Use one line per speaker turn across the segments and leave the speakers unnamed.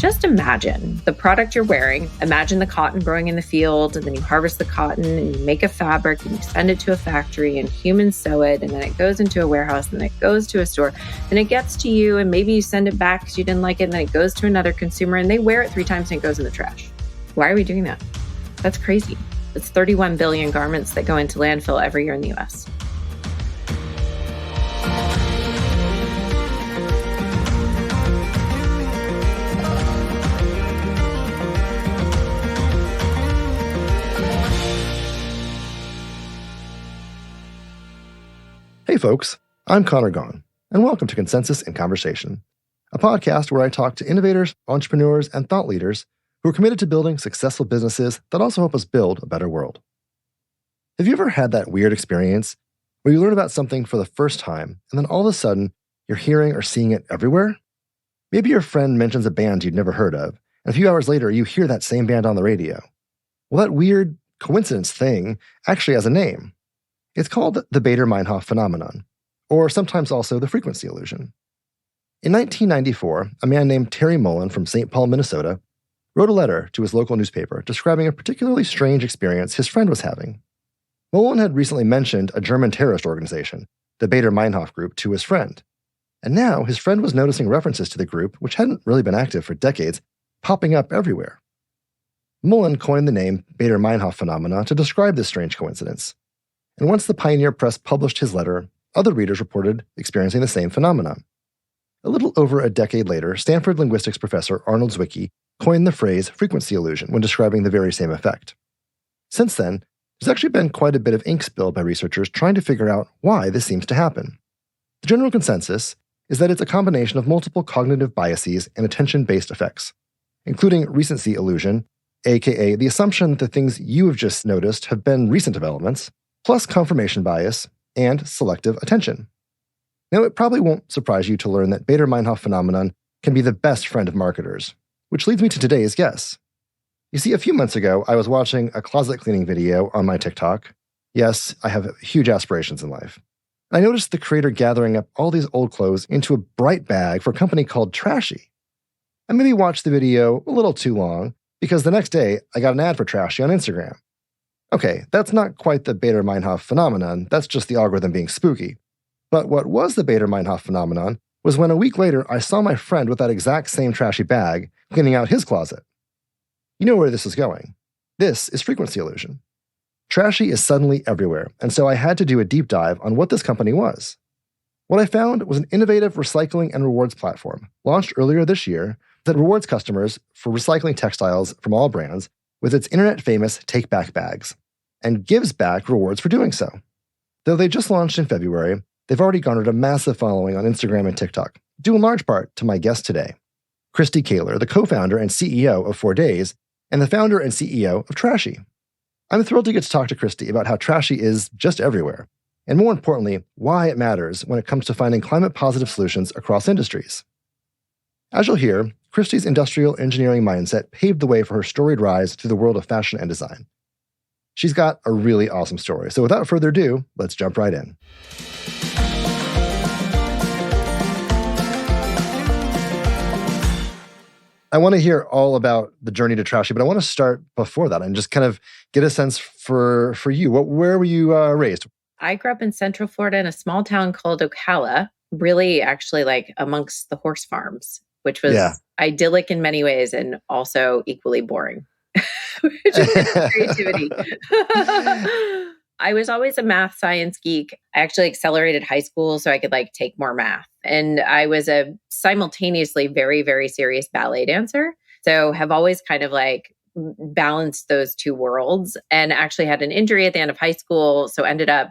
Just imagine the product you're wearing. Imagine the cotton growing in the field, and then you harvest the cotton and you make a fabric and you send it to a factory and humans sew it, and then it goes into a warehouse and then it goes to a store and it gets to you, and maybe you send it back because you didn't like it, and then it goes to another consumer and they wear it 3 times and it goes in the trash. Why are we doing that? That's crazy. It's 31 billion garments that go into landfill every year in the US.
Hey folks, I'm Conor Gaughan, and welcome to Consensus in Conversation, a podcast where I talk to innovators, entrepreneurs, and thought leaders who are committed to building successful businesses that also help us build a better world. Have you ever had that weird experience where you learn about something for the first time, and then all of a sudden, you're hearing or seeing it everywhere? Maybe your friend mentions a band you'd never heard of, and a few hours later, you hear that same band on the radio. Well, that weird coincidence thing actually has a name. It's called the Baader-Meinhof phenomenon, or sometimes also the frequency illusion. In 1994, a man named Terry Mullen from St. Paul, Minnesota, wrote a letter to his local newspaper describing a particularly strange experience his friend was having. Mullen had recently mentioned a German terrorist organization, the Baader-Meinhof group, to his friend. And now his friend was noticing references to the group, which hadn't really been active for decades, popping up everywhere. Mullen coined the name Baader-Meinhof phenomena to describe this strange coincidence. And once the Pioneer Press published his letter, other readers reported experiencing the same phenomenon. A little over a decade later, Stanford linguistics professor Arnold Zwicky coined the phrase frequency illusion when describing the very same effect. Since then, there's actually been quite a bit of ink spilled by researchers trying to figure out why this seems to happen. The general consensus is that it's a combination of multiple cognitive biases and attention-based effects, including recency illusion, aka the assumption that the things you have just noticed have been recent developments, plus confirmation bias, and selective attention. Now, it probably won't surprise you to learn that Baader-Meinhof phenomenon can be the best friend of marketers, which leads me to today's guest. You see, a few months ago, I was watching a closet cleaning video on my TikTok. Yes, I have huge aspirations in life. I noticed the creator gathering up all these old clothes into a bright bag for a company called Trashie. I maybe watched the video a little too long, because the next day, I got an ad for Trashie on Instagram. Okay, that's not quite the Baader-Meinhof phenomenon, that's just the algorithm being spooky. But what was the Baader-Meinhof phenomenon was when a week later I saw my friend with that exact same Trashie bag cleaning out his closet. You know where this is going. This is frequency illusion. Trashie is suddenly everywhere, and so I had to do a deep dive on what this company was. What I found was an innovative recycling and rewards platform launched earlier this year that rewards customers for recycling textiles from all brands with its internet-famous take-back bags, and gives back rewards for doing so. Though they just launched in February, they've already garnered a massive following on Instagram and TikTok, due in large part to my guest today, Kristy Caylor, the co-founder and CEO of 4 Days, and the founder and CEO of Trashie. I'm thrilled to get to talk to Kristy about how Trashie is just everywhere, and more importantly, why it matters when it comes to finding climate-positive solutions across industries. As you'll hear, Kristy's industrial engineering mindset paved the way for her storied rise through the world of fashion and design. She's got a really awesome story. So without further ado, let's jump right in. I want to hear all about the journey to Trashie, but I want to start before that and just kind of get a sense for you. Where were you raised?
I grew up in Central Florida in a small town called Ocala, really actually like amongst the horse farms, which was idyllic in many ways and also equally boring. Which is creativity. I was always a math science geek. I actually accelerated high school so I could take more math. And I was a simultaneously very, very serious ballet dancer. So have always kind of balanced those two worlds, and actually had an injury at the end of high school. So ended up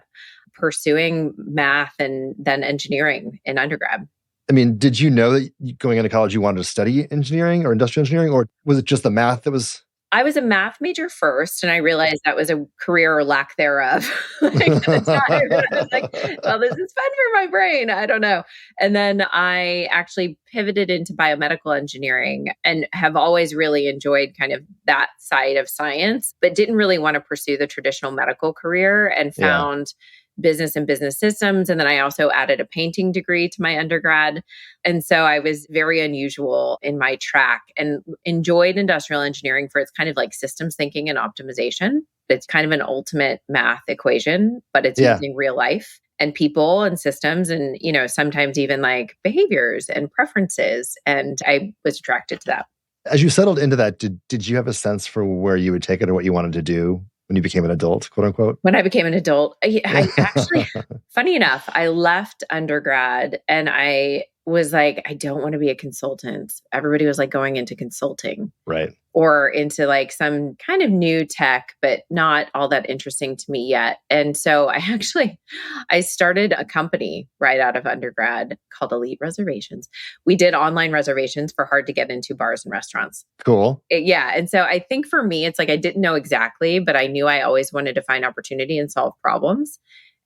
pursuing math and then engineering in undergrad.
I mean, did you know that going into college you wanted to study engineering or industrial engineering, or was it just the math that was...
I was a math major first, and I realized that was a career or lack thereof. At the time, I was like, well, this is fun for my brain. I don't know. And then I actually pivoted into biomedical engineering and have always really enjoyed kind of that side of science, but didn't really want to pursue the traditional medical career, and found business and business systems. And then I also added a painting degree to my undergrad. And so I was very unusual in my track and enjoyed industrial engineering for its kind of like systems thinking and optimization. It's kind of an ultimate math equation, but it's using real life and people and systems and, sometimes even like behaviors and preferences. And I was attracted to that.
As you settled into that, did you have a sense for where you would take it or what you wanted to do when you became an adult, quote unquote?
When I became an adult, I actually, funny enough, I left undergrad and I was like, I don't want to be a consultant. Everybody was like going into consulting.
Right.
Or into like some kind of new tech, but not all that interesting to me yet. And so I started a company right out of undergrad called Elite Reservations. We did online reservations for hard to get into bars and restaurants.
Cool.
And so I think for me, it's like, I didn't know exactly, but I knew I always wanted to find opportunity and solve problems.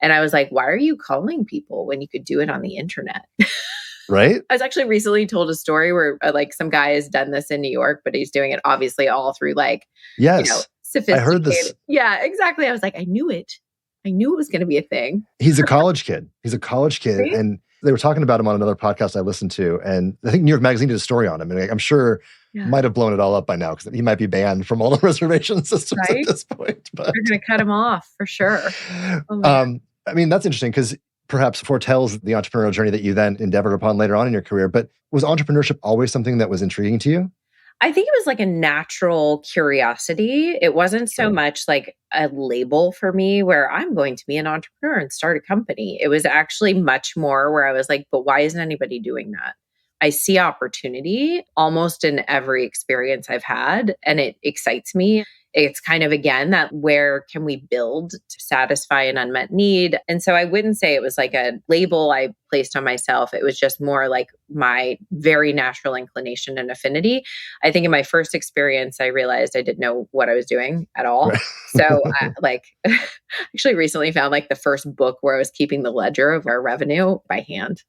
And I was like, why are you calling people when you could do it on the internet?
Right.
I was actually recently told a story where like some guy has done this in New York, but he's doing it obviously all through like, sophisticated.
I heard this.
Yeah, exactly. I was like, I knew it. I knew it was going to be a thing.
He's a college kid.
Right?
And they were talking about him on another podcast I listened to. And I think New York Magazine did a story on him. And I'm sure might have blown it all up by now because he might be banned from all the reservation systems at this point. But
they're going to cut him off for sure.
I mean, that's interesting because perhaps foretells the entrepreneurial journey that you then endeavored upon later on in your career. But was entrepreneurship always something that was intriguing to you?
I think it was like a natural curiosity. It wasn't so much like a label for me where I'm going to be an entrepreneur and start a company. It was actually much more where I was like, but why isn't anybody doing that? I see opportunity almost in every experience I've had, and it excites me. It's kind of, again, that where can we build to satisfy an unmet need? And so I wouldn't say it was like a label I placed on myself. It was just more like my very natural inclination and affinity. I think in my first experience, I realized I didn't know what I was doing at all. Right. So I actually recently found like the first book where I was keeping the ledger of our revenue by hand.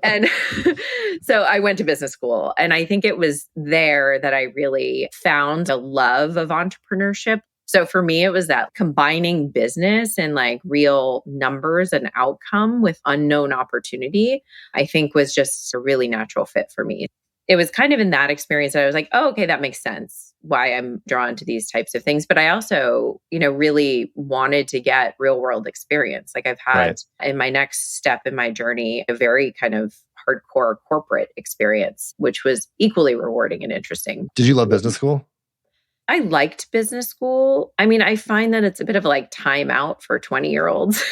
And so I went to business school, and I think it was there that I really found a love of entrepreneurship. So for me, it was that combining business and like real numbers and outcome with unknown opportunity, I think was just a really natural fit for me. It was kind of in that experience that I was like, oh, okay, that makes sense why I'm drawn to these types of things. But I also, really wanted to get real world experience. Like I've had in my next step in my journey, a very kind of hardcore corporate experience, which was equally rewarding and interesting.
Did you love business school?
I liked business school. I mean, I find that it's a bit of like timeout for 20-year-olds,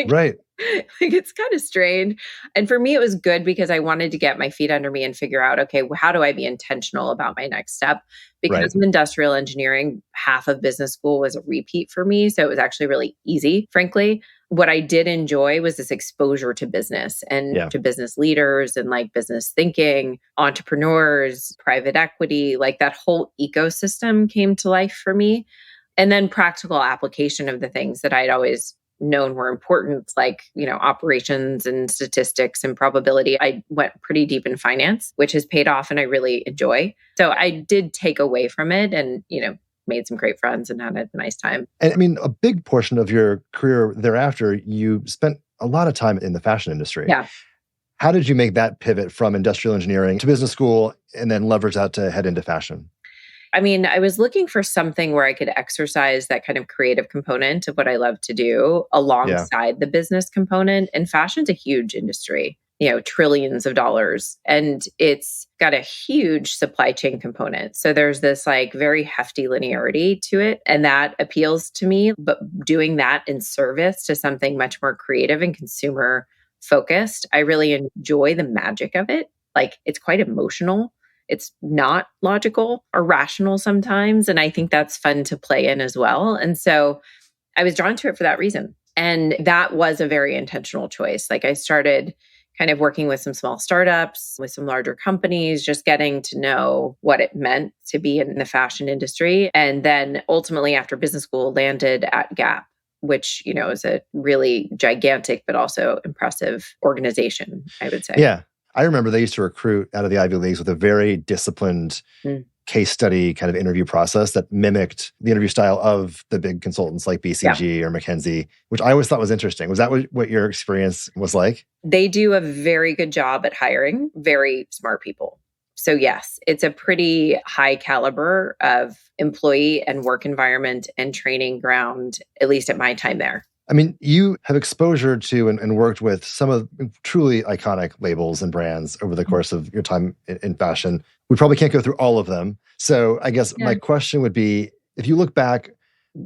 Right.
Like it's kind of strange. And for me, it was good because I wanted to get my feet under me and figure out, okay, how do I be intentional about my next step? Because of industrial engineering, half of business school was a repeat for me. So it was actually really easy, frankly. What I did enjoy was this exposure to business and to business leaders and like business thinking, entrepreneurs, private equity, like that whole ecosystem came to life for me. And then practical application of the things that I'd always known were important, like, operations and statistics and probability. I went pretty deep in finance, which has paid off and I really enjoy. So I did take away from it and, made some great friends and had a nice time.
And I mean, a big portion of your career thereafter, you spent a lot of time in the fashion industry.
Yeah.
How did you make that pivot from industrial engineering to business school and then leverage that to head into fashion?
I mean, I was looking for something where I could exercise that kind of creative component of what I love to do alongside the business component. And fashion's a huge industry, trillions of dollars. And it's got a huge supply chain component. So there's this like very hefty linearity to it. And that appeals to me. But doing that in service to something much more creative and consumer focused, I really enjoy the magic of it. Like it's quite emotional. It's not logical or rational sometimes. And I think that's fun to play in as well. And so I was drawn to it for that reason. And that was a very intentional choice. Like I started kind of working with some small startups, with some larger companies, just getting to know what it meant to be in the fashion industry. And then ultimately after business school, landed at Gap, which, is a really gigantic, but also impressive organization, I would say.
Yeah. I remember they used to recruit out of the Ivy Leagues with a very disciplined case study kind of interview process that mimicked the interview style of the big consultants like BCG or McKinsey, which I always thought was interesting. Was that what your experience was like?
They do a very good job at hiring very smart people. So yes, it's a pretty high caliber of employee and work environment and training ground, at least at my time there.
I mean, you have exposure to and worked with some of truly iconic labels and brands over the course of your time in fashion. We probably can't go through all of them. So I guess my question would be, if you look back,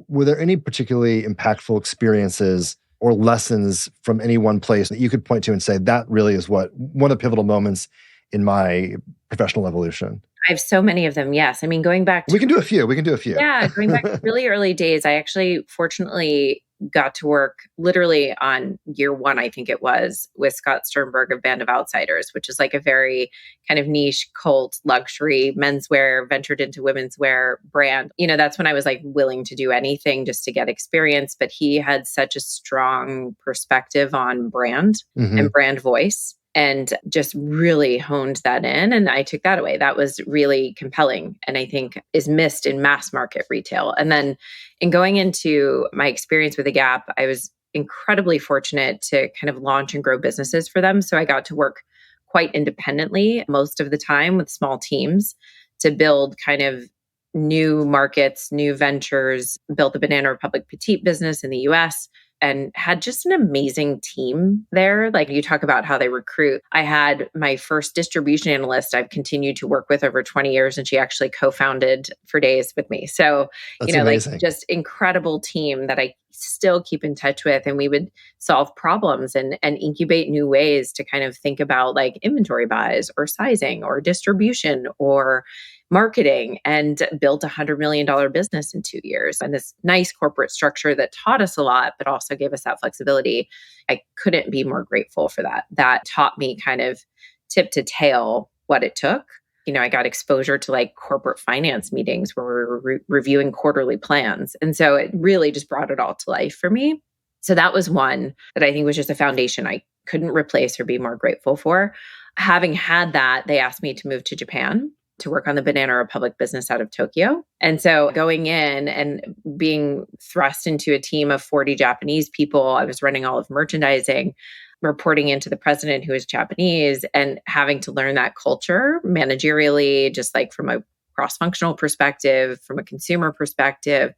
were there any particularly impactful experiences or lessons from any one place that you could point to and say, that really is one of the pivotal moments in my professional evolution?
I have so many of them. Yes. I mean, going back to...
We can do a few.
Yeah. Going back to really early days, I actually fortunately got to work literally on year one, I think it was, with Scott Sternberg of Band of Outsiders, which is like a very kind of niche cult luxury menswear, ventured into women's wear brand. That's when I was like willing to do anything just to get experience. But he had such a strong perspective on brand and brand voice, and just really honed that in. And I took that away. That was really compelling, and I think is missed in mass market retail. And then in going into my experience with The Gap, I was incredibly fortunate to kind of launch and grow businesses for them. So I got to work quite independently most of the time with small teams to build kind of new markets, new ventures, built the Banana Republic Petite business in the US, and had just an amazing team there. Like, you talk about how they recruit. I had my first distribution analyst I've continued to work with over 20 years, and she actually co-founded For Days with me. So,
that's amazing.
Like just incredible team that I still keep in touch with. And we would solve problems and incubate new ways to kind of think about like inventory buys or sizing or distribution or marketing, and built $100 million business in 2 years. And this nice corporate structure that taught us a lot, but also gave us that flexibility. I couldn't be more grateful for that. That taught me kind of tip to tail what it took. I got exposure to like corporate finance meetings where we were reviewing quarterly plans. And so it really just brought it all to life for me. So that was one that I think was just a foundation I couldn't replace or be more grateful for. Having had that, they asked me to move to Japan to work on the Banana Republic business out of Tokyo. And so going in and being thrust into a team of 40 Japanese people, I was running all of merchandising, reporting into the president who is Japanese, and having to learn that culture managerially, just like from a cross-functional perspective, from a consumer perspective.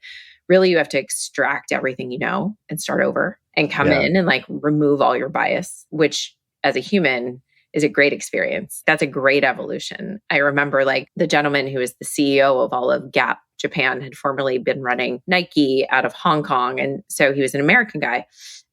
Really, you have to extract everything you know and start over and come in and like remove all your bias, which as a human is a great experience. That's a great evolution. I remember like the gentleman who is the CEO of all of Gap Japan had formerly been running Nike out of Hong Kong. And so he was an American guy.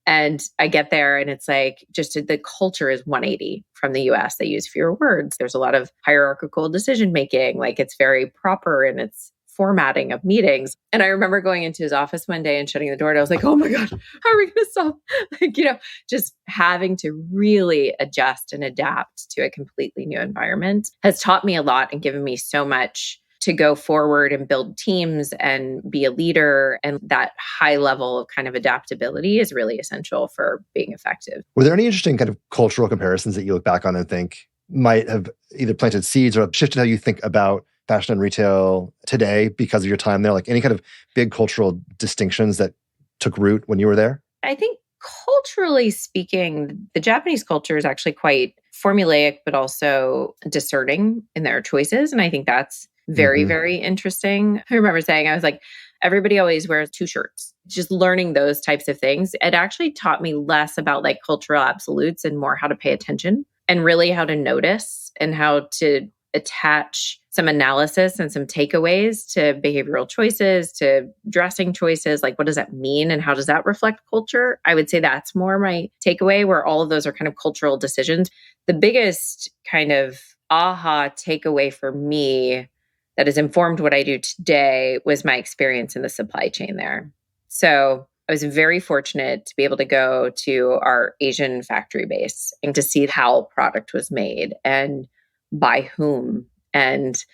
And I get there and it's like just the culture is 180 from the US. They use fewer words. There's a lot of hierarchical decision making. Like, it's very proper in its formatting of meetings. And I remember going into his office one day and shutting the door, and I was like, oh my God, how are we going to stop? Like, just having to really adjust and adapt to a completely new environment has taught me a lot and given me so much to go forward and build teams and be a leader. And that high level of kind of adaptability is really essential for being effective.
Were there any interesting kind of cultural comparisons that you look back on and think might have either planted seeds or shifted how you think about fashion and retail today because of your time there? Like any kind of big cultural distinctions that took root when you were there?
I think culturally speaking, the Japanese culture is actually quite formulaic, but also discerning in their choices. And I think that's very, very interesting. I remember saying, I was like, everybody always wears 2 shirts. Just learning those types of things. It actually taught me less about like cultural absolutes and more how to pay attention and really how to notice and how to attach some analysis and some takeaways to behavioral choices, to dressing choices. Like, what does that mean? And how does that reflect culture? I would say that's more my takeaway, where all of those are kind of cultural decisions. The biggest kind of aha takeaway for me that has informed what I do today was my experience in the supply chain there. So I was very fortunate to be able to go to our Asian factory base and to see how product was made and by whom and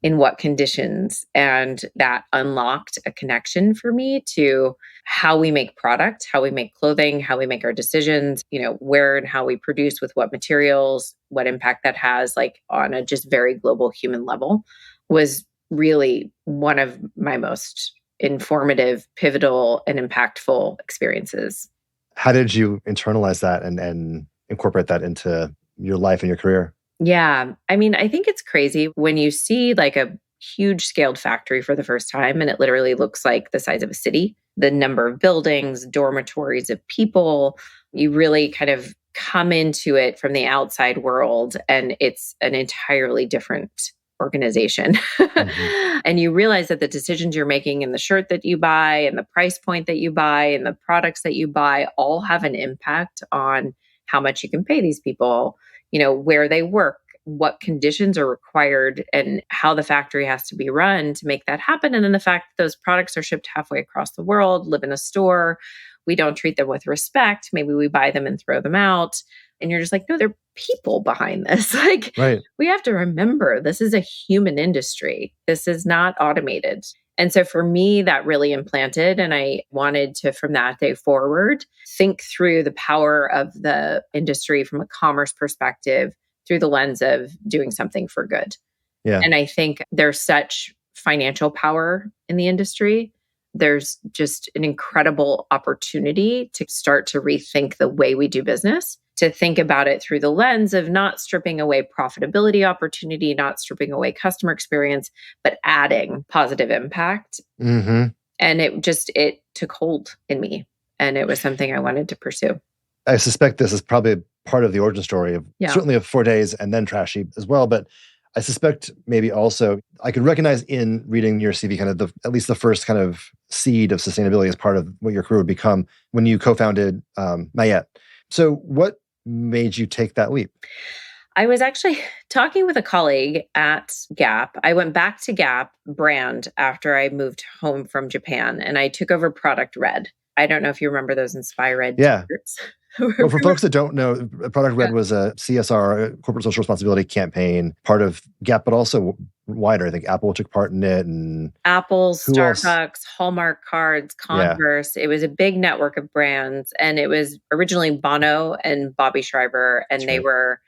in what conditions. And that unlocked a connection for me to how we make product, how we make clothing, how we make our decisions, where and how we produce with what materials, what impact that has like on a just very global human level was really one of my most informative, pivotal, and impactful experiences.
How did you internalize that and incorporate that into your life and your career?
Yeah. I mean, I think it's crazy when you see like a huge scaled factory for the first time and it literally looks like the size of a city, the number of buildings, dormitories of people. You really kind of come into it from the outside world and it's an entirely different organization.
Mhm.
And you realize that the decisions you're making and the shirt that you buy and the price point that you buy and the products that you buy all have an impact on how much you can pay these people, where they work, what conditions are required, and how the factory has to be run to make that happen. And then the fact that those products are shipped halfway across the world, live in a store, we don't treat them with respect. Maybe we buy them and throw them out. And you're just like, no, there are people behind this. Like,
Right.
we have to remember this is a human industry. This is not automated. And so for me, that really implanted. And I wanted to, from that day forward, think through the power of the industry from a commerce perspective through the lens of doing something for good.
Yeah.
And I think there's such financial power in the industry. There's just an incredible opportunity to start to rethink the way we do business, to think about it through the lens of not stripping away profitability opportunity, not stripping away customer experience, but adding positive impact.
Mm-hmm.
And it took hold in me. And it was something I wanted to pursue.
I suspect this is probably part of the origin story of certainly of 4 Days and then Trashie as well. But I suspect maybe also I could recognize in reading your CV kind of at least the first kind of seed of sustainability as part of what your career would become when you co-founded Mayette. So what made you take that leap?
I was actually talking with a colleague at Gap. I went back to Gap brand after I moved home from Japan and I took over Product Red. I don't know if you remember those Inspire Red t-shirts.
Well, for folks that don't know, Product Red was a CSR, a corporate social responsibility campaign, part of Gap, but also wider. I think Apple took part in it. And
Apple, Starbucks, Hallmark cards, Converse. Yeah. It was a big network of brands. And it was originally Bono and Bobby Shriver. And they were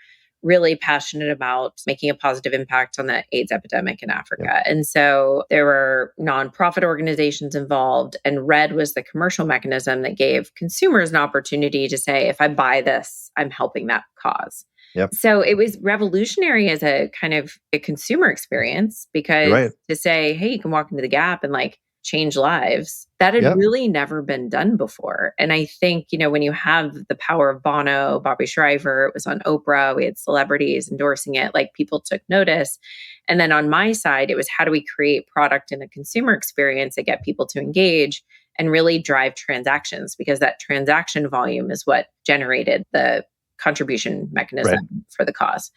really passionate about making a positive impact on the AIDS epidemic in Africa. Yep. And so there were nonprofit organizations involved, and Red was the commercial mechanism that gave consumers an opportunity to say, if I buy this, I'm helping that cause.
Yep.
So it was revolutionary as a kind of a consumer experience because to say, hey, you can walk into the Gap and like change lives, that had really never been done before. And I think, when you have the power of Bono, Bobby Shriver, it was on Oprah, we had celebrities endorsing it, like people took notice. And then on my side, it was how do we create product in a consumer experience that get people to engage and really drive transactions, because that transaction volume is what generated the contribution mechanism for the cause.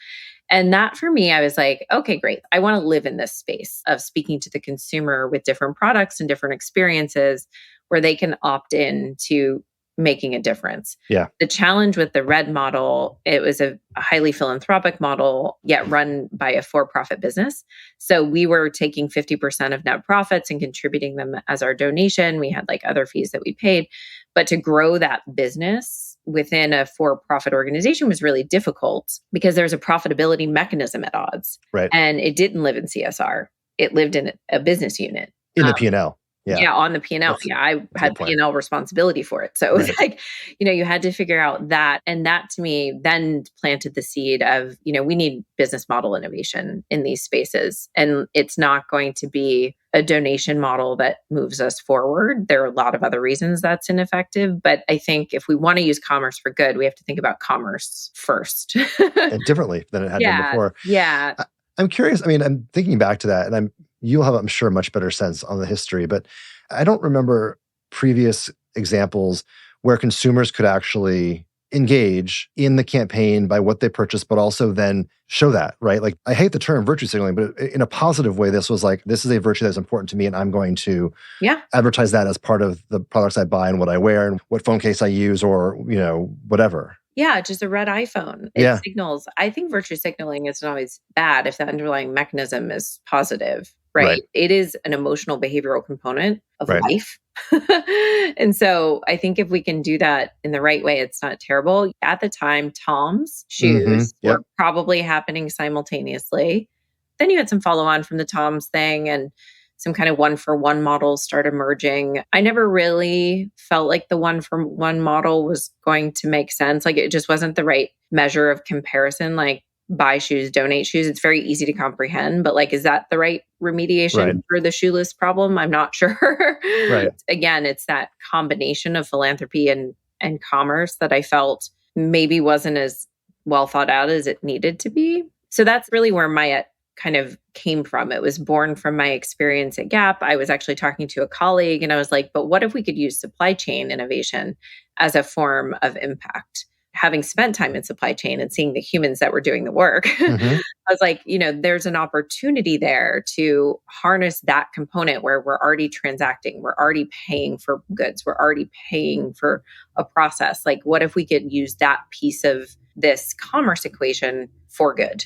And that for me, I was like, okay, great. I want to live in this space of speaking to the consumer with different products and different experiences where they can opt in to making a difference.
Yeah.
The challenge with the Red model, it was a highly philanthropic model, yet run by a for-profit business. So we were taking 50% of net profits and contributing them as our donation. We had like other fees that we paid. But to grow that business within a for-profit organization was really difficult because there's a profitability mechanism at odds.
Right.
And it didn't live in CSR. It lived in a business unit.
In the P&L.
Yeah, on the P&L. I had P&L responsibility for it. So it was like, you had to figure out that. And that to me then planted the seed of, we need business model innovation in these spaces. And it's not going to be a donation model that moves us forward. There are a lot of other reasons that's ineffective. But I think if we want to use commerce for good, we have to think about commerce first.
And differently than it had been before.
Yeah.
I'm curious. I mean, I'm thinking back to that and you'll have, I'm sure, a much better sense on the history, but I don't remember previous examples where consumers could actually engage in the campaign by what they purchased, but also then show that, right? Like, I hate the term virtue signaling, but in a positive way, this was like, this is a virtue that's important to me and I'm going to advertise that as part of the products I buy and what I wear and what phone case I use or, whatever.
Yeah, just a red iPhone. It signals. I think virtue signaling isn't always bad if the underlying mechanism is positive, right? It is an emotional behavioral component of life. And so I think if we can do that in the right way, it's not terrible. At the time, Tom's shoes were probably happening simultaneously. then you had some follow on from the Toms thing, and some kind of one for one models start emerging. I never really felt like the one for one model was going to make sense. Like, it just wasn't the right measure of comparison. Like, buy shoes, donate shoes. It's very easy to comprehend, but like, is that the right remediation for the shoeless problem? I'm not sure. Again, it's that combination of philanthropy and commerce that I felt maybe wasn't as well thought out as it needed to be. So that's really where my kind of came from. It was born from my experience at Gap. I was actually talking to a colleague and I was like, but what if we could use supply chain innovation as a form of impact? Having spent time in supply chain and seeing the humans that were doing the work, I was like, there's an opportunity there to harness that component where we're already transacting, we're already paying for goods, we're already paying for a process. Like, what if we could use that piece of this commerce equation for good?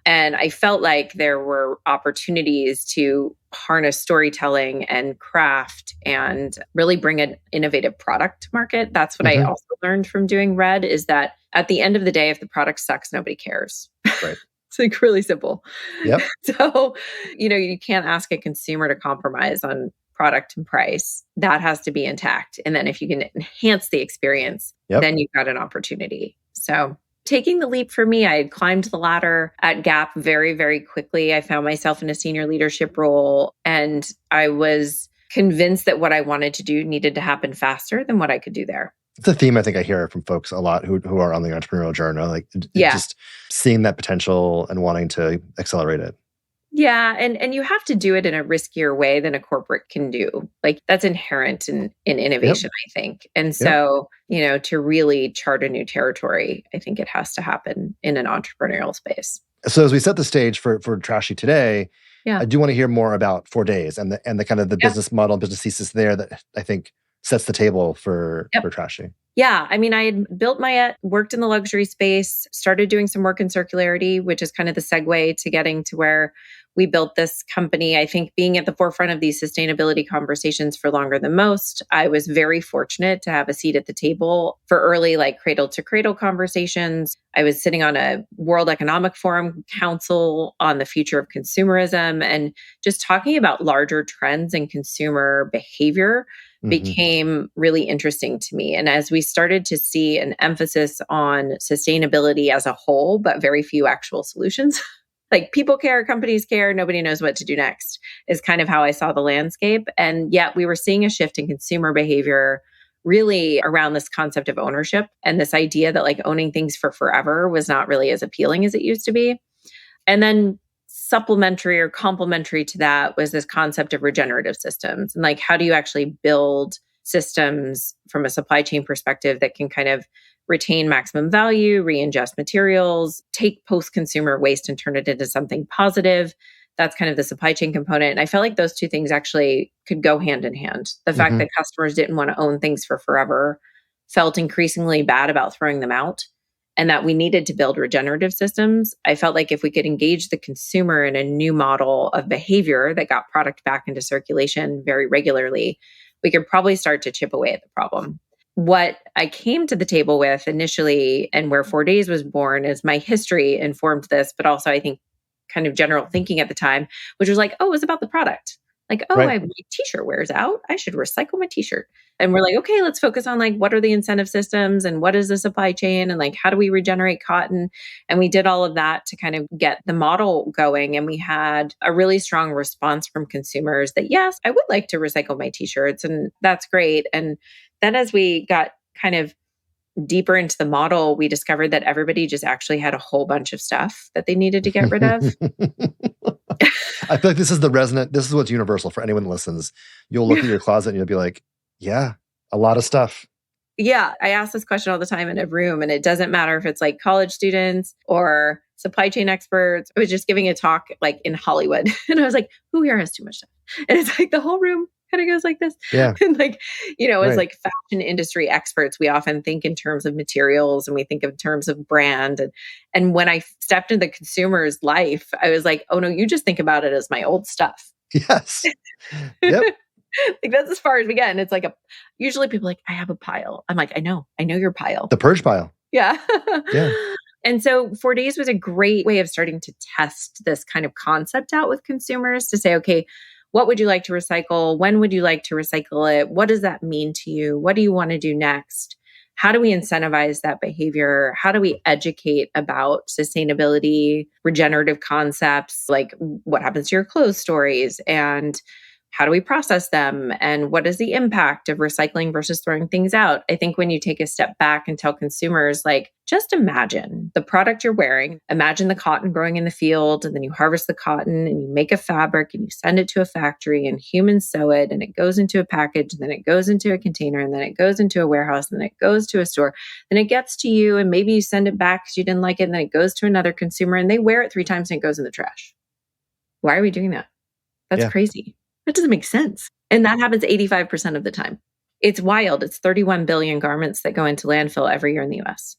And I felt like there were opportunities to harness storytelling and craft and really bring an innovative product to market. That's what I also learned from doing Red, is that at the end of the day, if the product sucks, nobody cares.
Right.
It's like really simple.
Yep.
So, you can't ask a consumer to compromise on product and price. That has to be intact. And then if you can enhance the experience, then you've got an opportunity. So taking the leap for me, I had climbed the ladder at Gap very, very quickly. I found myself in a senior leadership role, and I was convinced that what I wanted to do needed to happen faster than what I could do there.
It's a theme I think I hear from folks a lot who are on the entrepreneurial journey, like just seeing that potential and wanting to accelerate it.
Yeah. And you have to do it in a riskier way than a corporate can do. Like, that's inherent in innovation, I think. And so, to really chart a new territory, I think it has to happen in an entrepreneurial space.
So as we set the stage for Trashie today, I do want to hear more about 4 Days and the kind of the business model and business thesis there that I think sets the table for Trashie.
Yeah. I mean, I had worked in the luxury space, started doing some work in circularity, which is kind of the segue to getting to where we built this company. I think being at the forefront of these sustainability conversations for longer than most, I was very fortunate to have a seat at the table for early, cradle to cradle conversations. I was sitting on a World Economic Forum Council on the future of consumerism, and just talking about larger trends in consumer behavior became really interesting to me. And as we started to see an emphasis on sustainability as a whole, but very few actual solutions, like, people care, companies care, nobody knows what to do next, is kind of how I saw the landscape. And yet we were seeing a shift in consumer behavior really around this concept of ownership, and this idea that owning things for forever was not really as appealing as it used to be. And then supplementary or complementary to that was this concept of regenerative systems. And how do you actually build systems from a supply chain perspective that can kind of retain maximum value, re-ingest materials, take post-consumer waste and turn it into something positive? That's kind of the supply chain component. And I felt like those two things actually could go hand in hand. The fact that customers didn't want to own things for forever, felt increasingly bad about throwing them out, and that we needed to build regenerative systems. I felt like if we could engage the consumer in a new model of behavior that got product back into circulation very regularly, we could probably start to chip away at the problem. What I came to the table with initially, and where 4 Days was born, is my history informed this, but also I think kind of general thinking at the time, which was it was about the product. My t-shirt wears out, I should recycle my t-shirt. And we're okay, let's focus on what are the incentive systems and what is the supply chain and how do we regenerate cotton? And we did all of that to kind of get the model going. And we had a really strong response from consumers that, yes, I would like to recycle my t-shirts, and that's great. And then as we got kind of deeper into the model, we discovered that everybody just actually had a whole bunch of stuff that they needed to get rid of.
I feel like this is what's universal for anyone that listens. You'll look at your closet and you'll be like, yeah, a lot of stuff.
Yeah. I ask this question all the time in a room, and it doesn't matter if it's college students or supply chain experts. I was just giving a talk in Hollywood, and I was like, who here has too much stuff? And it's the whole room kind of goes like this.
Yeah.
And as fashion industry experts, we often think in terms of materials, and we think in terms of brand. And when I stepped into the consumer's life, I was like, oh no, you just think about it as my old stuff.
Yes. Yep.
That's as far as we get. And it's usually people I have a pile. I'm I know your pile.
The purge pile.
Yeah.
Yeah.
And so 4 days was a great way of starting to test this kind of concept out with consumers to say, okay, what would you like to recycle? When would you like to recycle it? What does that mean to you? What do you want to do next? How do we incentivize that behavior? How do we educate about sustainability, regenerative concepts, like what happens to your clothes stories, and how do we process them? And what is the impact of recycling versus throwing things out? I think when you take a step back and tell consumers, like, just imagine the product you're wearing, imagine the cotton growing in the field, and then you harvest the cotton and you make a fabric and you send it to a factory and humans sew it and it goes into a package, and then it goes into a container, and then it goes into a warehouse, and then it goes to a store, then it gets to you, and maybe you send it back because you didn't like it, and then it goes to another consumer and they wear it 3 times and it goes in the trash. Why are we doing that? That's crazy. That doesn't make sense. And that happens 85% of the time. It's wild. It's 31 billion garments that go into landfill every year in the US.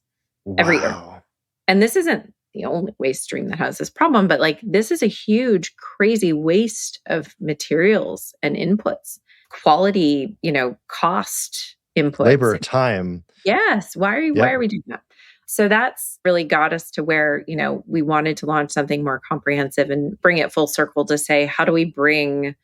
Every year. And this isn't the only waste stream that has this problem, but like this is a huge, crazy waste of materials and inputs, quality, cost inputs.
Labor, time.
Yes. Why are we doing that? So that's really got us to where, we wanted to launch something more comprehensive and bring it full circle to say, how do we bring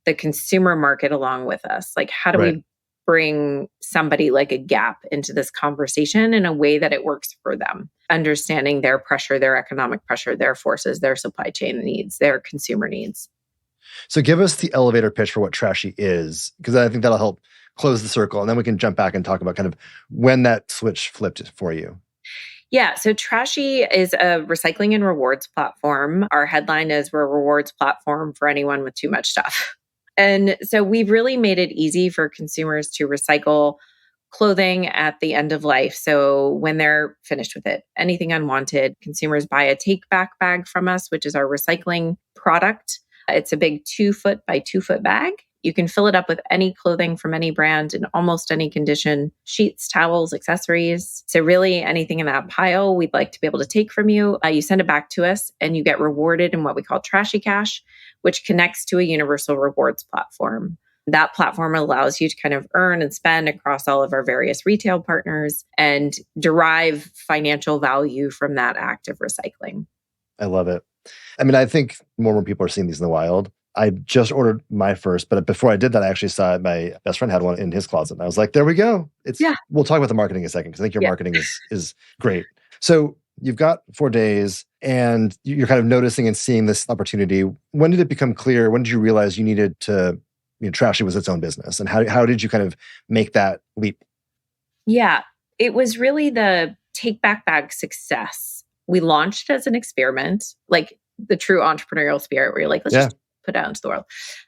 the consumer market along with us? Like, how do we bring somebody like a Gap into this conversation in a way that it works for them, understanding their pressure, their economic pressure, their forces, their supply chain needs, their consumer needs.
So give us the elevator pitch for what Trashie is, because I think that'll help close the circle. And then we can jump back and talk about kind of when that switch flipped for you.
Yeah. So Trashie is a recycling and rewards platform. Our headline is we're a rewards platform for anyone with too much stuff. And so we've really made it easy for consumers to recycle clothing at the end of life. So when they're finished with it, anything unwanted, consumers buy a take back bag from us, which is our recycling product. It's a big 2-foot by 2-foot bag. You can fill it up with any clothing from any brand in almost any condition, sheets, towels, accessories. So really anything in that pile we'd like to be able to take from you. You send it back to us and you get rewarded in what we call Trashie Cash, which connects to a universal rewards platform. That platform allows you to kind of earn and spend across all of our various retail partners and derive financial value from that act of recycling.
I love it. I mean, I think more and more people are seeing these in the wild. I just ordered my first, but before I did that, I actually saw my best friend had one in his closet. And I was like, there we go. We'll talk about the marketing in a second, because I think your marketing is great. So you've got 4 days and you're kind of noticing and seeing this opportunity. When did it become clear? When did you realize you needed to, Trashie was its own business? And how did you kind of make that leap?
Yeah, it was really the take back bag success. We launched as an experiment, like the true entrepreneurial spirit where you're like, let's just put it out into the world.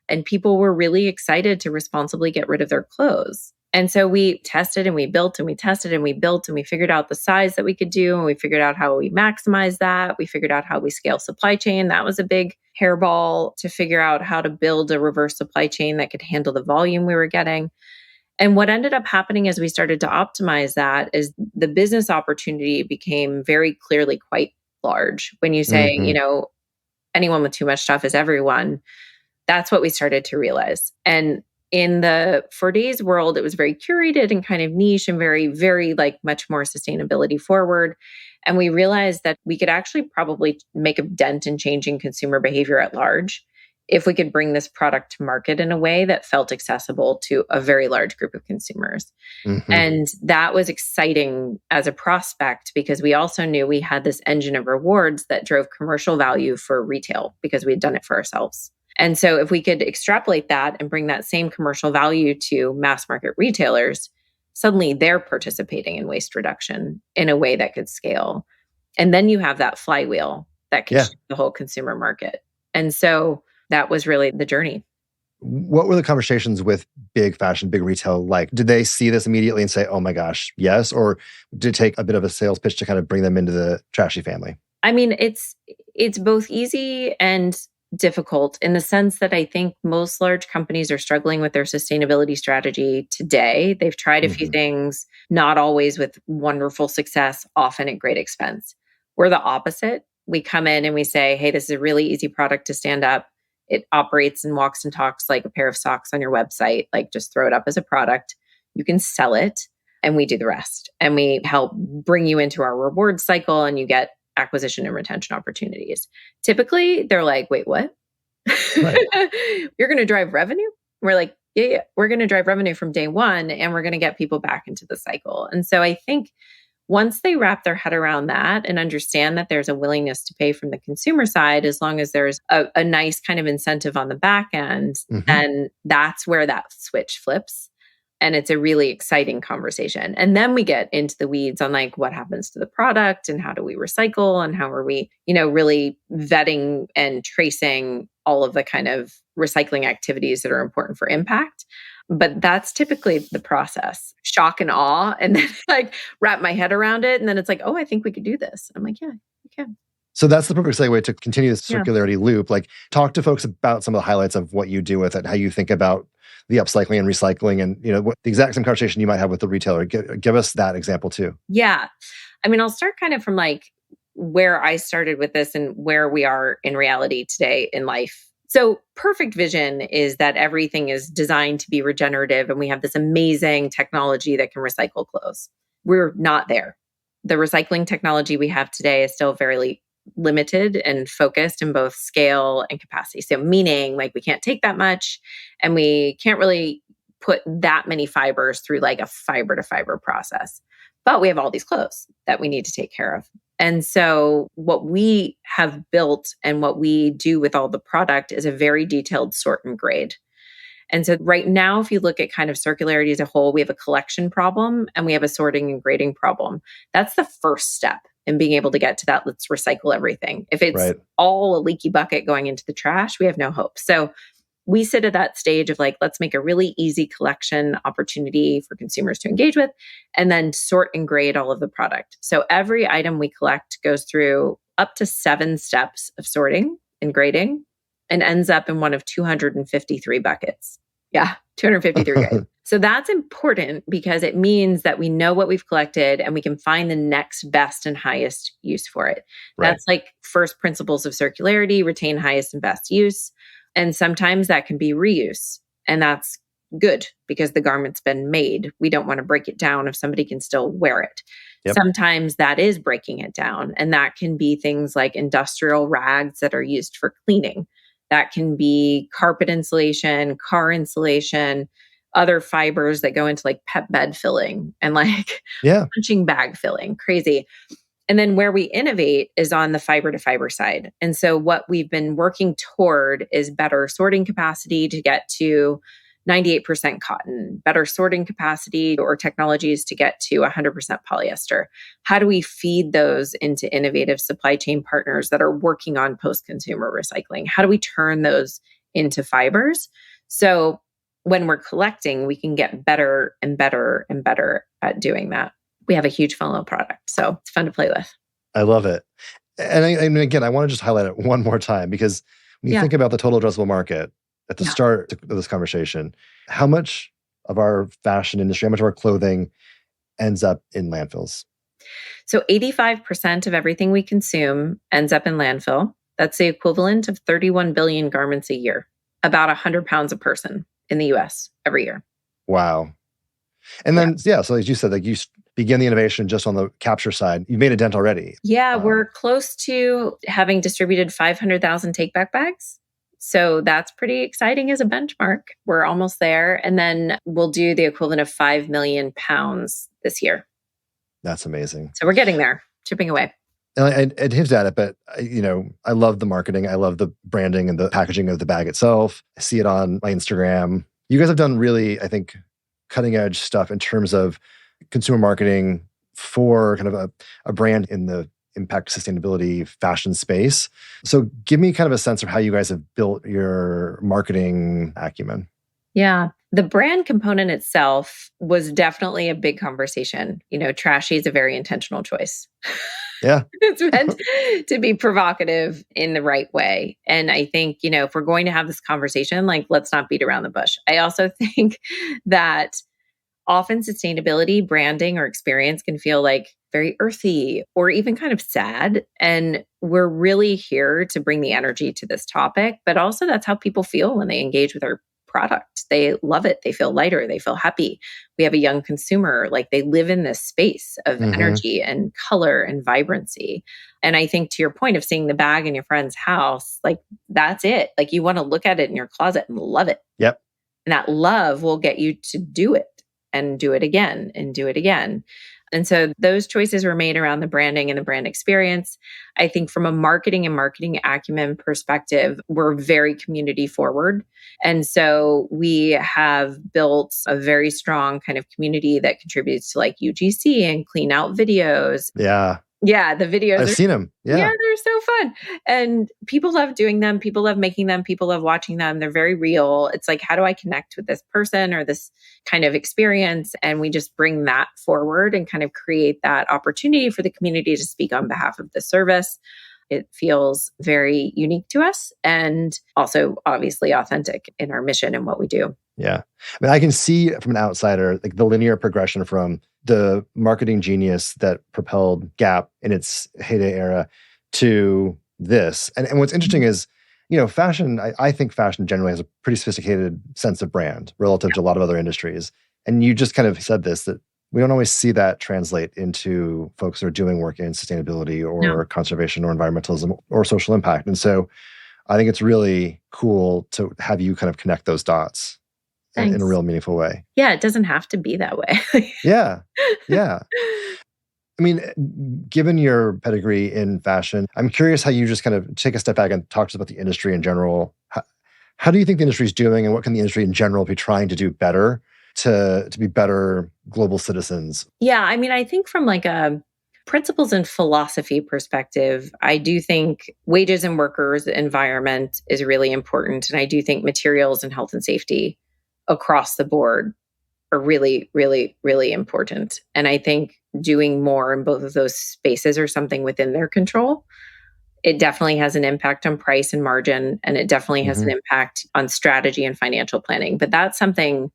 And people were really excited to responsibly get rid of their clothes. And so we tested and we built and we tested and we built and we figured out the size that we could do. And we figured out how we maximize that. We figured out how we scale supply chain. That was a big hairball to figure out how to build a reverse supply chain that could handle the volume we were getting. And what ended up happening as we started to optimize that is the business opportunity became very clearly quite large. When you say, anyone with too much stuff is everyone, that's what we started to realize. And in the 4 days world, it was very curated and kind of niche and very, very like much more sustainability forward. And we realized that we could actually probably make a dent in changing consumer behavior at large if we could bring this product to market in a way that felt accessible to a very large group of consumers. And that was exciting as a prospect because we also knew we had this engine of rewards that drove commercial value for retail because we had done it for ourselves. And so if we could extrapolate that and bring that same commercial value to mass market retailers, suddenly they're participating in waste reduction in a way that could scale. And then you have that flywheel that can shift the whole consumer market. And so that was really the journey.
What were the conversations with big fashion, big retail like? Did they see this immediately and say, oh my gosh, yes? Or did it take a bit of a sales pitch to kind of bring them into the Trashie family?
I mean, it's both easy and difficult in the sense that I think most large companies are struggling with their sustainability strategy today. They've tried a few things, not always with wonderful success, often at great expense. We're the opposite. We come in and we say, hey, this is a really easy product to stand up. It operates and walks and talks like a pair of socks on your website. Like just throw it up as a product. You can sell it. and we do the rest. And we help bring you into our reward cycle and you get acquisition and retention opportunities. Typically, they're like, wait, what?
Right.
You're going to drive revenue? We're like, yeah, we're going to drive revenue from day one and we're going to get people back into the cycle. And so I think once they wrap their head around that and understand that there's a willingness to pay from the consumer side, as long as there's a nice kind of incentive on the back end, then that's where that switch flips. And it's a really exciting conversation. And then we get into the weeds on like what happens to the product and how do we recycle and how are we, really vetting and tracing all of the kind of recycling activities that are important for impact. But that's typically the process. Shock and awe, and then like wrap my head around it. And then it's like, oh, I think we could do this. I'm like, yeah, you can.
So that's the perfect segue to continue this circularity loop. Like talk to folks about some of the highlights of what you do with it, how you think about the upcycling and recycling and, what the exact same conversation you might have with the retailer. Give us that example too.
Yeah. I mean, I'll start kind of from like where I started with this and where we are in reality today in life. So perfect vision is that everything is designed to be regenerative and we have this amazing technology that can recycle clothes. We're not there. The recycling technology we have today is still very limited and focused in both scale and capacity. So meaning like we can't take that much and we can't really put that many fibers through like a fiber to fiber process. But we have all these clothes that we need to take care of. And so what we have built and what we do with all the product is a very detailed sort and grade. And so right now, if you look at kind of circularity as a whole, we have a collection problem and we have a sorting and grading problem. That's the first step in being able to get to that. Let's recycle everything. If it's all a leaky bucket going into the trash, we have no hope. So we sit at that stage of like, let's make a really easy collection opportunity for consumers to engage with, and then sort and grade all of the product. So every item we collect goes through up to 7 steps of sorting and grading and ends up in one of 253 buckets. Yeah, 253 grades. So that's important because it means that we know what we've collected and we can find the next best and highest use for it.
Right.
That's like first principles of circularity, retain highest and best use. And sometimes that can be reuse. And that's good because the garment's been made. We don't want to break it down if somebody can still wear it. Yep. Sometimes that is breaking it down. And that can be things like industrial rags that are used for cleaning. That can be carpet insulation, car insulation, other fibers that go into like pet bed filling and like punching bag filling, crazy. And then where we innovate is on the fiber to fiber side. And so what we've been working toward is better sorting capacity to get to 98% cotton, better sorting capacity or technologies to get to 100% polyester. How do we feed those into innovative supply chain partners that are working on post-consumer recycling? How do we turn those into fibers? So when we're collecting, we can get better and better and better at doing that. We have a huge funnel product, so it's fun to play with.
I love it. And again, I want to just highlight it one more time because when you think about the total addressable market at the start of this conversation, how much of our fashion industry, how much of our clothing ends up in landfills?
So 85% of everything we consume ends up in landfill. That's the equivalent of 31 billion garments a year, about 100 pounds a person in the US every year.
Wow. And then, so as you said, like you begin the innovation just on the capture side. You made a dent already.
Yeah, we're close to having distributed 500,000 take-back bags. So that's pretty exciting as a benchmark. We're almost there. And then we'll do the equivalent of 5 million pounds this year.
That's amazing.
So we're getting there, chipping away.
And I hinted at it, but I love the marketing. I love the branding and the packaging of the bag itself. I see it on my Instagram. You guys have done really, I think, cutting edge stuff in terms of consumer marketing for kind of a brand in the impact sustainability fashion space. So give me kind of a sense of how you guys have built your marketing acumen.
Yeah. The brand component itself was definitely a big conversation. Trashie is a very intentional choice.
Yeah.
It's meant to be provocative in the right way. And I think, if we're going to have this conversation, like, let's not beat around the bush. I also think that often sustainability, branding, or experience can feel like very earthy or even kind of sad. And we're really here to bring the energy to this topic, but also that's how people feel when they engage with our product. They love it. They feel lighter. They feel happy. We have a young consumer, like they live in this space of energy and color and vibrancy. And I think to your point of seeing the bag in your friend's house, like that's it. Like you want to look at it in your closet and love it.
Yep.
And that love will get you to do it and do it again and do it again. And so those choices were made around the branding and the brand experience. I think from a marketing and marketing acumen perspective, we're very community forward. And so we have built a very strong kind of community that contributes to like UGC and clean out videos.
Yeah.
Yeah, the videos.
I've seen them. Yeah,
they're so fun. And people love doing them. People love making them. People love watching them. They're very real. It's like, how do I connect with this person or this kind of experience? And we just bring that forward and kind of create that opportunity for the community to speak on behalf of the service. It feels very unique to us and also obviously authentic in our mission and what we do.
Yeah. I mean, I can see from an outsider, like the linear progression from the marketing genius that propelled Gap in its heyday era to this. And what's interesting is, fashion, I think fashion generally has a pretty sophisticated sense of brand relative to a lot of other industries. And you just kind of said this, that we don't always see that translate into folks who are doing work in sustainability or conservation or environmentalism or social impact. And so I think it's really cool to have you kind of connect those dots in a real meaningful way.
Yeah, it doesn't have to be that way.
Yeah. I mean, given your pedigree in fashion, I'm curious how you just kind of take a step back and talk to us about the industry in general. How do you think the industry is doing, and what can the industry in general be trying to do better to be better global citizens?
Yeah, I mean, I think from like a principles and philosophy perspective, I do think wages and workers, environment is really important. And I do think materials and health and safety across the board are really, really, really important. And I think doing more in both of those spaces or something within their control, it definitely has an impact on price and margin. And it definitely has an impact on strategy and financial planning. But that's something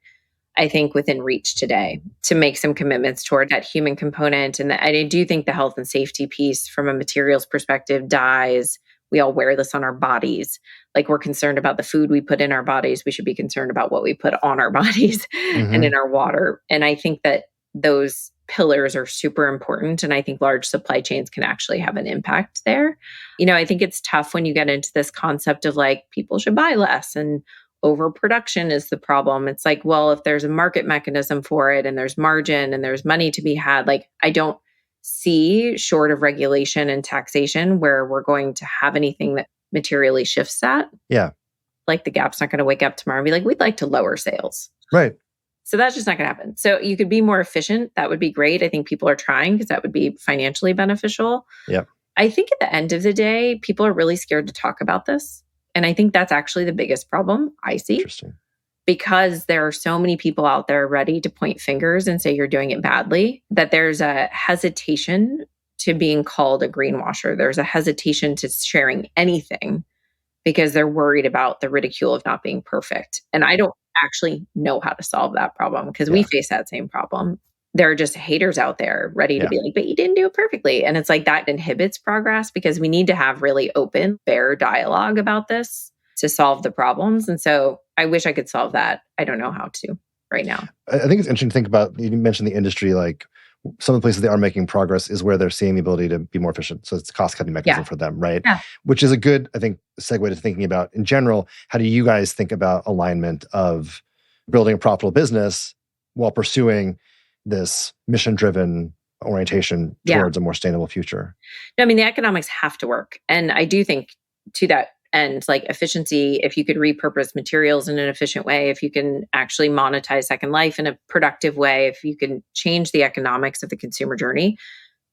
I think within reach today to make some commitments toward that human component. And I do think the health and safety piece from a materials perspective dies. We all wear this on our bodies. Like we're concerned about the food we put in our bodies. We should be concerned about what we put on our bodies and in our water. And I think that those pillars are super important. And I think large supply chains can actually have an impact there. I think it's tough when you get into this concept of like people should buy less and overproduction is the problem. It's like, well, if there's a market mechanism for it and there's margin and there's money to be had, like I don't see short of regulation and taxation where we're going to have anything that materially shifts that.
Yeah.
Like the Gap's not going to wake up tomorrow and be like, we'd like to lower sales.
Right.
So that's just not going to happen. So you could be more efficient. That would be great. I think people are trying because that would be financially beneficial.
Yeah.
I think at the end of the day, people are really scared to talk about this. And I think that's actually the biggest problem I see.
Interesting.
Because there are so many people out there ready to point fingers and say you're doing it badly, that there's a hesitation to being called a greenwasher. There's a hesitation to sharing anything because they're worried about the ridicule of not being perfect. And I don't actually know how to solve that problem because we face that same problem. There are just haters out there ready to be like, but you didn't do it perfectly. And it's like that inhibits progress because we need to have really open, fair dialogue about this to solve the problems. And so I wish I could solve that. I don't know how to right now.
I think it's interesting to think about, you mentioned the industry, like some of the places they are making progress is where they're seeing the ability to be more efficient. So it's a cost-cutting mechanism for them, right? Yeah. Which is a good, I think, segue to thinking about, in general, how do you guys think about alignment of building a profitable business while pursuing this mission-driven orientation towards a more sustainable future?
No, I mean, the economics have to work. And I do think to that end, like efficiency, if you could repurpose materials in an efficient way, if you can actually monetize Second Life in a productive way, if you can change the economics of the consumer journey,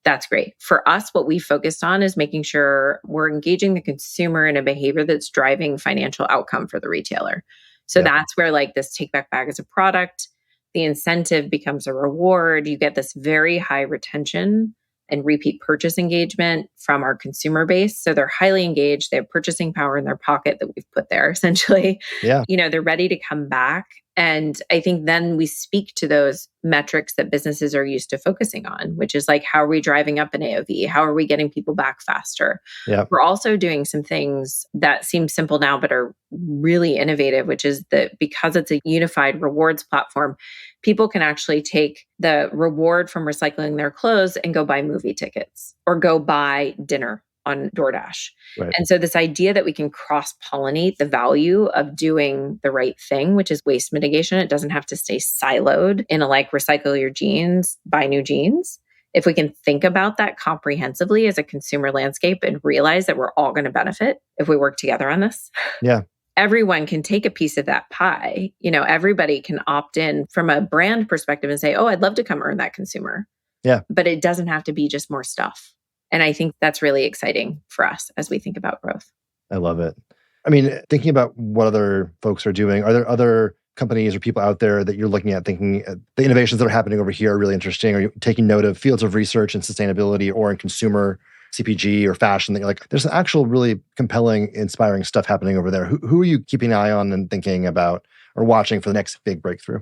that's great. For us, what we focused on is making sure we're engaging the consumer in a behavior that's driving financial outcome for the retailer. So that's where like this take back bag as a product, the incentive becomes a reward. You get this very high retention and repeat purchase engagement from our consumer base. So they're highly engaged. They have purchasing power in their pocket that we've put there, essentially. Yeah. They're ready to come back And I think then we speak to those metrics that businesses are used to focusing on, which is like, how are we driving up an AOV? How are we getting people back faster?
Yeah.
We're also doing some things that seem simple now, but are really innovative, which is that because it's a unified rewards platform, people can actually take the reward from recycling their clothes and go buy movie tickets or go buy dinner on DoorDash.
Right.
And so this idea that we can cross-pollinate the value of doing the right thing, which is waste mitigation, it doesn't have to stay siloed in a like recycle your jeans, buy new jeans. If we can think about that comprehensively as a consumer landscape and realize that we're all going to benefit if we work together on this.
Yeah.
Everyone can take a piece of that pie. Everybody can opt in from a brand perspective and say, oh, I'd love to come earn that consumer.
Yeah.
But it doesn't have to be just more stuff. And I think that's really exciting for us as we think about growth.
I love it. I mean, thinking about what other folks are doing, are there other companies or people out there that you're looking at thinking the innovations that are happening over here are really interesting? Are you taking note of fields of research in sustainability or in consumer CPG or fashion that you're like, there's actual really compelling, inspiring stuff happening over there? Who are you keeping an eye on and thinking about or watching for the next big breakthrough?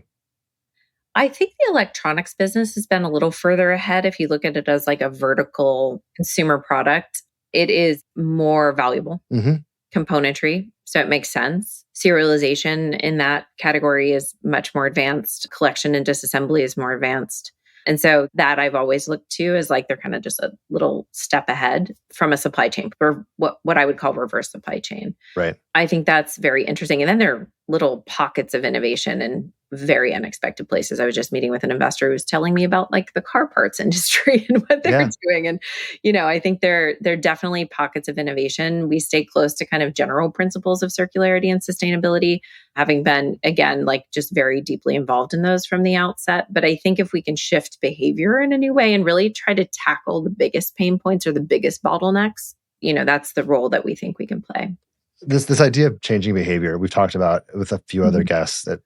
I think the electronics business has been a little further ahead. If you look at it as like a vertical consumer product, it is more valuable. Componentry, so it makes sense. Serialization in that category is much more advanced. Collection and disassembly is more advanced. And so that I've always looked to as like they're kind of just a little step ahead from a supply chain, or what I would call reverse supply chain.
Right.
I think that's very interesting. And then there are little pockets of innovation in very unexpected places. I was just meeting with an investor who was telling me about like the car parts industry and what they're doing. And, I think there are definitely pockets of innovation. We stay close to kind of general principles of circularity and sustainability, having been, again, like just very deeply involved in those from the outset. But I think if we can shift behavior in a new way and really try to tackle the biggest pain points or the biggest bottlenecks, that's the role that we think we can play.
This idea of changing behavior, we've talked about with a few other guests that,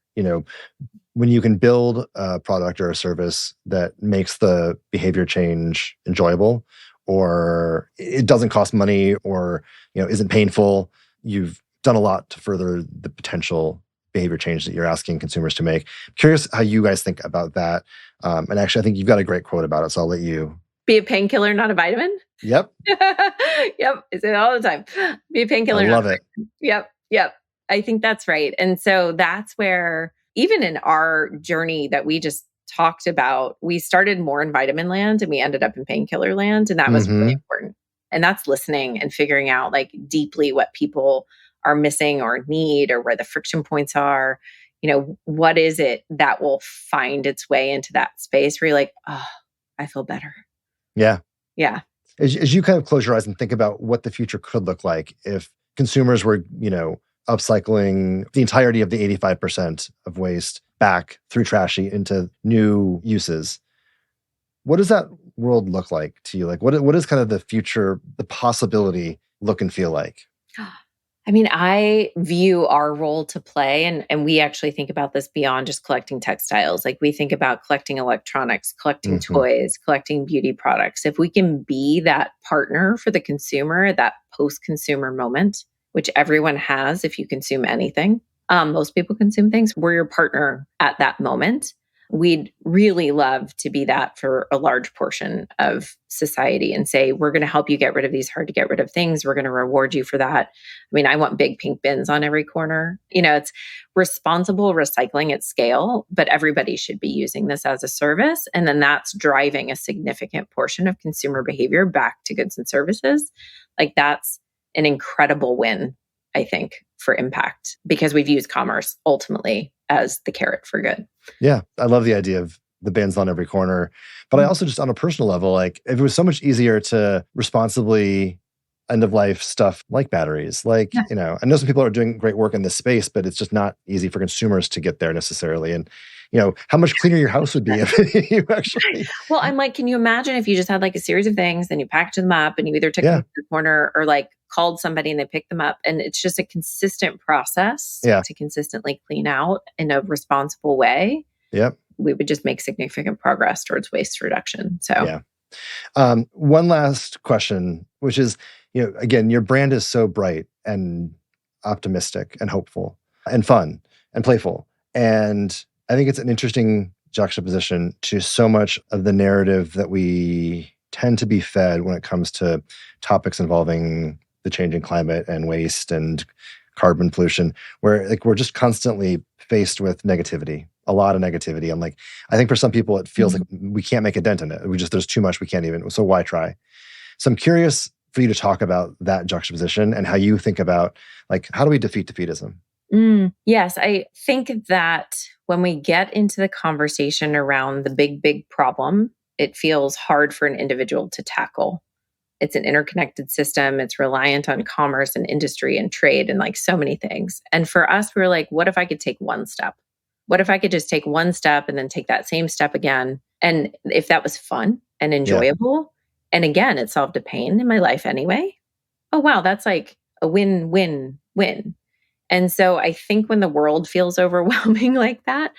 when you can build a product or a service that makes the behavior change enjoyable, or it doesn't cost money, or, isn't painful, you've done a lot to further the potential behavior change that you're asking consumers to make. I'm curious how you guys think about that. And actually, I think you've got a great quote about it, so I'll let you.
Be a painkiller, not a vitamin.
Yep.
Yep. I say it all the time. Be a painkiller.
I love it.
Yep. I think that's right. And so that's where, even in our journey that we just talked about, we started more in vitamin land and we ended up in painkiller land. And that was really important. And that's listening and figuring out like deeply what people are missing or need, or where the friction points are. What is it that will find its way into that space where you're like, oh, I feel better.
Yeah.
Yeah.
As you kind of close your eyes and think about what the future could look like if consumers were, upcycling the entirety of the 85% of waste back through Trashie into new uses, what does that world look like to you? Like, what is kind of the future, the possibility look and feel like?
I mean, I view our role to play, and we actually think about this beyond just collecting textiles. Like we think about collecting electronics, collecting toys, collecting beauty products. If we can be that partner for the consumer, that post-consumer moment, which everyone has if you consume anything, most people consume things, we're your partner at that moment. We'd really love to be that for a large portion of society and say, we're going to help you get rid of these hard to get rid of things. We're going to reward you for that. I mean, I want big pink bins on every corner. It's responsible recycling at scale, but everybody should be using this as a service. And then that's driving a significant portion of consumer behavior back to goods and services. Like that's an incredible win, I think, for impact, because we've used commerce ultimately as the carrot for good.
Yeah, I love the idea of the bins on every corner. But I also just on a personal level, like if it was so much easier to responsibly end of life stuff like batteries, like, I know some people are doing great work in this space, but it's just not easy for consumers to get there necessarily. And, how much cleaner your house would be if you actually.
Well, I'm like, can you imagine if you just had like a series of things, then you packaged them up and you either took them to the corner or like called somebody and they picked them up. And it's just a consistent process to consistently clean out in a responsible way.
Yep.
We would just make significant progress towards waste reduction. So
one last question, which is, again, your brand is so bright and optimistic and hopeful and fun and playful. And I think it's an interesting juxtaposition to so much of the narrative that we tend to be fed when it comes to topics involving the changing climate and waste and carbon pollution, where like we're just constantly faced with negativity, a lot of negativity. And like, I think for some people, it feels like we can't make a dent in it. There's too much, we can't even, so why try? So I'm curious for you to talk about that juxtaposition and how you think about like, how do we defeat defeatism?
Yes, I think that when we get into the conversation around the big problem, it feels hard for an individual to tackle. It's an interconnected system. It's reliant on commerce and industry and trade and like so many things. And for us, we were like, what if I could take one step? What if I could just take one step and then take that same step again? And if that was fun and enjoyable, and again, it solved a pain in my life anyway. Oh, wow, that's like a win-win-win. And so I think when the world feels overwhelming like that,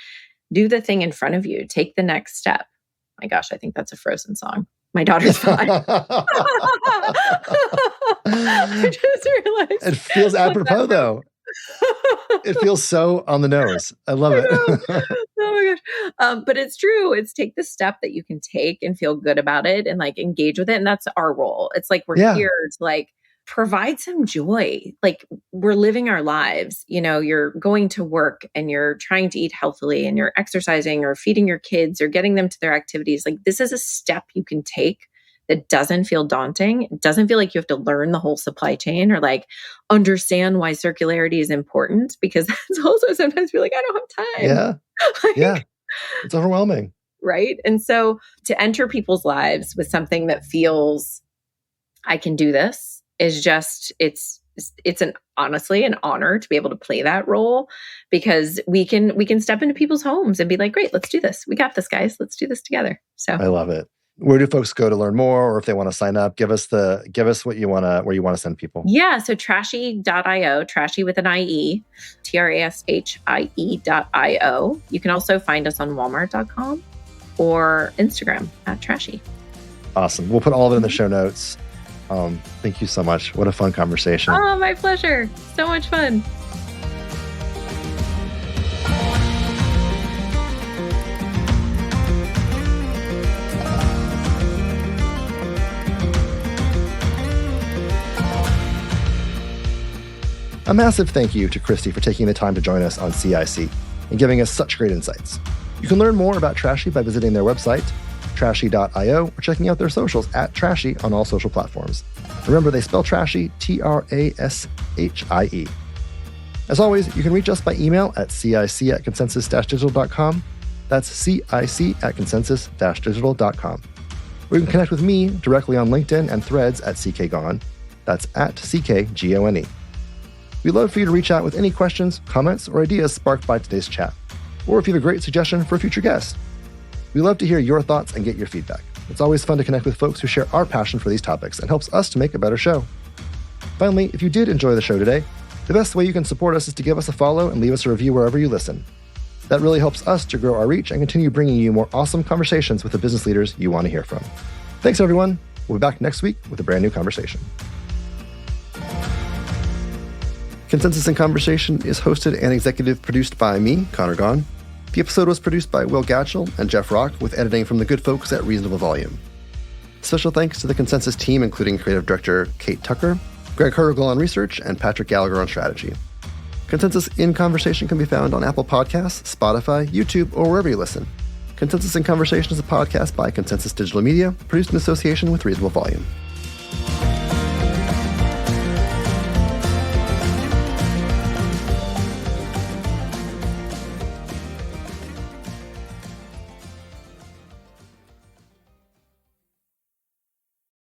do the thing in front of you. Take the next step. My gosh, I think that's a Frozen song. My daughter's 5. I just realized.
It feels apropos, though. It feels so on the nose. I love it.
Oh my gosh. But it's true. It's take the step that you can take and feel good about it and like engage with it. And that's our role. It's like we're here to like provide some joy. Like we're living our lives. You know, you're going to work and you're trying to eat healthily and you're exercising or feeding your kids or getting them to their activities. Like this is a step you can take that doesn't feel daunting. It doesn't feel like you have to learn the whole supply chain or like understand why circularity is important, because that's also sometimes feel like, I don't have time.
Yeah. It's overwhelming.
Right. And so to enter people's lives with something that feels, I can do this, is just, it's honestly an honor to be able to play that role, because we can step into people's homes and be like, great, let's do this. We got this, guys. Let's do this together. So
I love it. Where do folks go to learn more, or if they want to sign up? Give us what you want to, where you want to send people.
Yeah. So trashie.io, Trashie with an IE, TRASHIE.io. You can also find us on Walmart.com or Instagram at Trashie.
Awesome. We'll put all of it in the show notes. Thank you so much. What a fun conversation.
Oh, my pleasure. So much fun.
A massive thank you to Kristy for taking the time to join us on CIC and giving us such great insights. You can learn more about Trashie by visiting their website, trashie.io, or checking out their socials at Trashie on all social platforms. Remember, they spell Trashie, Trashie. As always, you can reach us by email at cic@consensus-digital.com. That's cic@consensus-digital.com. Or you can connect with me directly on LinkedIn and Threads at CKGaughan. That's at CKGaughan. We'd love for you to reach out with any questions, comments, or ideas sparked by today's chat, or if you have a great suggestion for a future guest. We love to hear your thoughts and get your feedback. It's always fun to connect with folks who share our passion for these topics and helps us to make a better show. Finally, if you did enjoy the show today, the best way you can support us is to give us a follow and leave us a review wherever you listen. That really helps us to grow our reach and continue bringing you more awesome conversations with the business leaders you want to hear from. Thanks, everyone. We'll be back next week with a brand new conversation. Consensus in Conversation is hosted and executive produced by me, Conor Gaughan. The episode was produced by Will Gatchell and Jeff Rock, with editing from the good folks at Reasonable Volume. Special thanks to the Consensus team, including creative director Kate Tucker, Greg Hergel on research, and Patrick Gallagher on strategy. Consensus in Conversation can be found on Apple Podcasts, Spotify, YouTube, or wherever you listen. Consensus in Conversation is a podcast by Consensus Digital Media, produced in association with Reasonable Volume.